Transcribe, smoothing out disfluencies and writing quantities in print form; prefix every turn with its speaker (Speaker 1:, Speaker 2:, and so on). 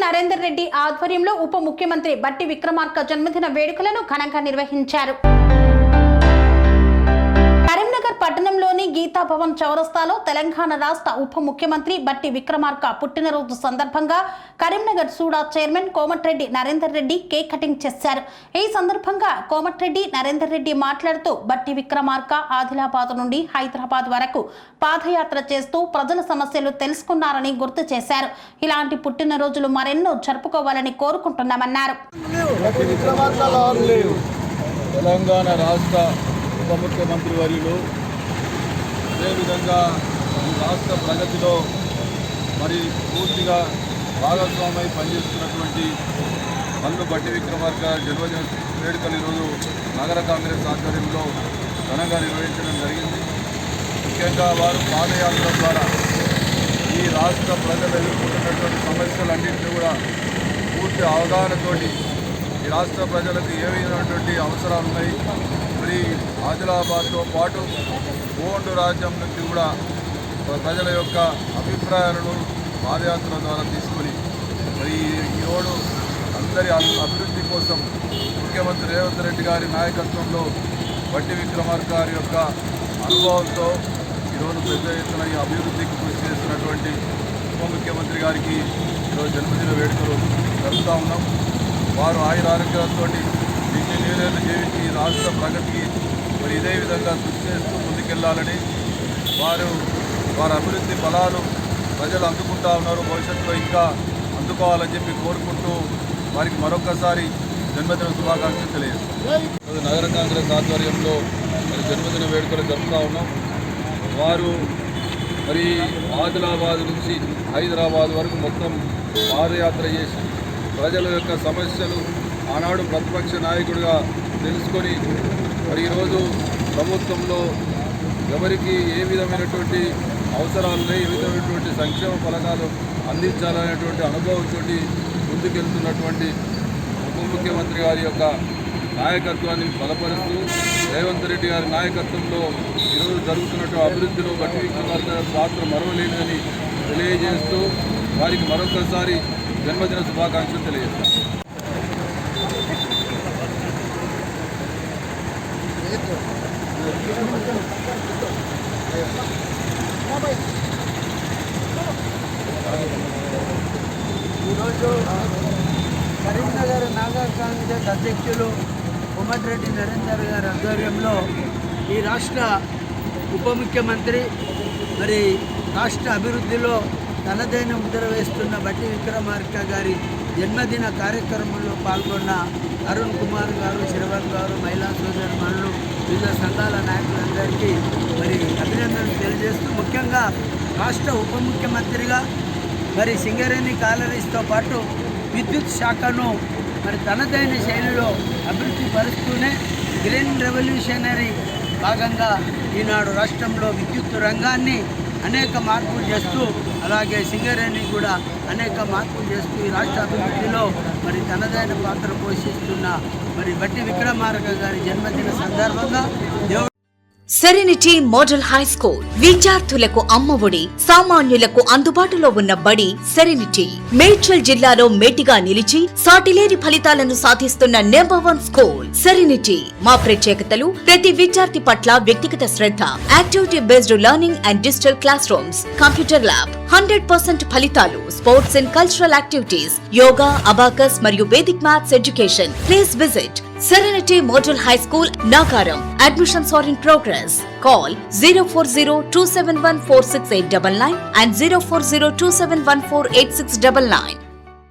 Speaker 1: నరేందర్ రెడ్డి ఆధ్వర్యంలో ఉప ముఖ్యమంత్రి బట్టి విక్రమార్క జన్మదిన వేడుకలను ఘనంగా నిర్వహించారు. కరీంనగర్ పట్టణంలోని గీతా భవన్ చౌరస్తాలో తెలంగాణ రాష్ట్ర ఉప ముఖ్యమంత్రి బట్టి విక్రమార్క పుట్టినరోజు సందర్భంగా Karimnagar SUDA chairman Komatireddy Narender Reddy cake cutting చేశారు. ఈ సందర్భంగా కోమటిరెడ్డి నరేందర్ రెడ్డి మాట్లాడుతూ బట్టి విక్రమార్క ఆదిలాబాద్ నుండి హైదరాబాద్ వరకు పాదయాత్ర చేస్తూ ప్రజల సమస్యలు తెలుసుకున్నారని గుర్తు చేశారు. ఇలాంటి పుట్టినరోజులు మరెన్నో జరుపుకోవాలని కోరుకుంటున్నామన్నారు.
Speaker 2: తెలంగాణ రాష్ట్ర ఉప ముఖ్యమంత్రి వర్యులు అదేవిధంగా రాష్ట్ర ప్రగతిలో మరి పూర్తిగా భాగస్వామై పనిచేస్తున్నటువంటి పన్ను బట్టి విక్రమార్క జన్మదిన వేడుకలు ఈరోజు నగర కాంగ్రెస్ ఆధ్వర్యంలో ఘనంగా నిర్వహించడం జరిగింది. ముఖ్యంగా వారు పాదయాత్ర ద్వారా ఈ రాష్ట్ర ప్రజలు ఎదుర్కొంటున్నటువంటి సమస్యలన్నింటినీ కూడా పూర్తి అవగాహనతోటి ఈ రాష్ట్ర ప్రజలకు ఏ విధమైనటువంటి అవసరాలు ఉన్నాయి, మరి ఆదిలాబాద్తో పాటు గోండు రాజ్యం నుంచి కూడా ప్రజల యొక్క అభిప్రాయాలను పాదయాత్ర ద్వారా తీసుకొని మరి ఈరోజు అందరి అభివృద్ధి కోసం ముఖ్యమంత్రి రేవంత్ రెడ్డి గారి నాయకత్వంలో బట్టి విక్రమార్క గారి యొక్క అనుభవంతో ఈరోజు పెద్ద ఎత్తున ఈ అభివృద్ధికి కృషి చేస్తున్నటువంటి ఉప ముఖ్యమంత్రి గారికి ఈరోజు జన్మదిన వేడుకలు జరుపుతూ ఉన్నాం. వారు ఆయురారోగ్యాలతో దీన్ని నీరేళ్ళు జీవించి రాష్ట్ర ప్రగతికి మరి ఇదే విధంగా కృషి చేస్తూ ముందుకెళ్లాలని వారి అభివృద్ధి ఫలాలు ప్రజలు అందుకుంటా ఉన్నారు. భవిష్యత్తులో ఇంకా అందుకోవాలని చెప్పి కోరుకుంటూ వారికి మరొకసారి జన్మదిన శుభాకాంక్షలు తెలియజేస్తాం. నగర కాంగ్రెస్ ఆధ్వర్యంలో మరి జన్మదిన వేడుకలు జరుపుతూ ఉన్నాం. వారు మరి ఆదిలాబాద్ నుంచి హైదరాబాద్ వరకు మొత్తం పాదయాత్ర చేసి ప్రజల యొక్క సమస్యలు ఆనాడు ప్రతిపక్ష నాయకుడిగా తెలుసుకొని మరి ఈరోజు ప్రభుత్వంలో ఎవరికి ఏ విధమైనటువంటి అవసరాలు ఉన్నాయి, ఏ విధమైనటువంటి సంక్షేమ ఫలకాలు అందించాలనేటువంటి అనుభవంతో ముందుకెళ్తున్నటువంటి ఉప ముఖ్యమంత్రి గారి యొక్క నాయకత్వాన్ని బలపరుస్తూ రేవంత్ రెడ్డి గారి నాయకత్వంలో ఈరోజు జరుగుతున్నటువంటి అభివృద్ధిలో బట్టి విక్రమార్క పాత్ర మరవలేనిదని తెలియజేస్తూ వారికి మరొకసారి జన్మదిన శుభాకాంక్షలు తెలియజేస్తాం.
Speaker 3: ఈరోజు కరీంనగర్ నగర కాంగ్రెస్ అధ్యక్షులు కోమటిరెడ్డి నరేందర్ గారి ఆధ్వర్యంలో ఈ రాష్ట్ర ఉప ముఖ్యమంత్రి మరి రాష్ట్ర అభివృద్ధిలో తనదైన ముద్ర వేస్తున్న బట్టి విక్రమార్క గారి జన్మదిన కార్యక్రమంలో పాల్గొన్న అరుణ్ కుమార్ గారు, శ్రవణ్ గారు, మహిళా సోదరుమణులు, వివిధ సంఘాల నాయకులందరికీ మరి అభినందనలు తెలియజేస్తూ ముఖ్యంగా రాష్ట్ర ఉప ముఖ్యమంత్రిగా మరి సింగరేణి కాలరీస్తో పాటు విద్యుత్ శాఖను మరి తనదైన శైలిలో అభివృద్ధి పరుస్తూనే గ్రీన్ రెవల్యూషనరీ భాగంగా ఈనాడు రాష్ట్రంలో విద్యుత్ రంగాన్ని అనేక మార్పులు చేస్తూ అలాగే సింగరేణి కూడా అనేక మార్పులు చేస్తూ ఈ రాష్ట్ర అభివృద్ధిలో మరి తనదైన పాత్ర పోషిస్తున్న మరి బట్టి విక్రమార్క గారి జన్మదిన సందర్భంగా
Speaker 4: సెరెనిటీ మోడల్ హై స్కూల్ విద్యార్థులకు అమ్మఒడి, సామాన్యులకు అందుబాటులో ఉన్న బడి సెరెనిటీ. మేడ్చల్ జిల్లాలో మేటిగా నిలిచి సాటిలేని ఫలితాలను సాధిస్తున్న నంబర్ 1 స్కూల్ సెరెనిటీ. మా ప్రత్యేకతలు ప్రతి విద్యార్థి పట్ల వ్యక్తిగత శ్రద్ధ, activity based learning and digital classrooms, computer lab, 100% ఫలితాలు, sports and cultural activities, yoga, abacus మరియు Vedic maths education. Please visit Serenity Model High School, Nagaram. Admissions are in progress. Call 040-271-46899 and 040-271-48699.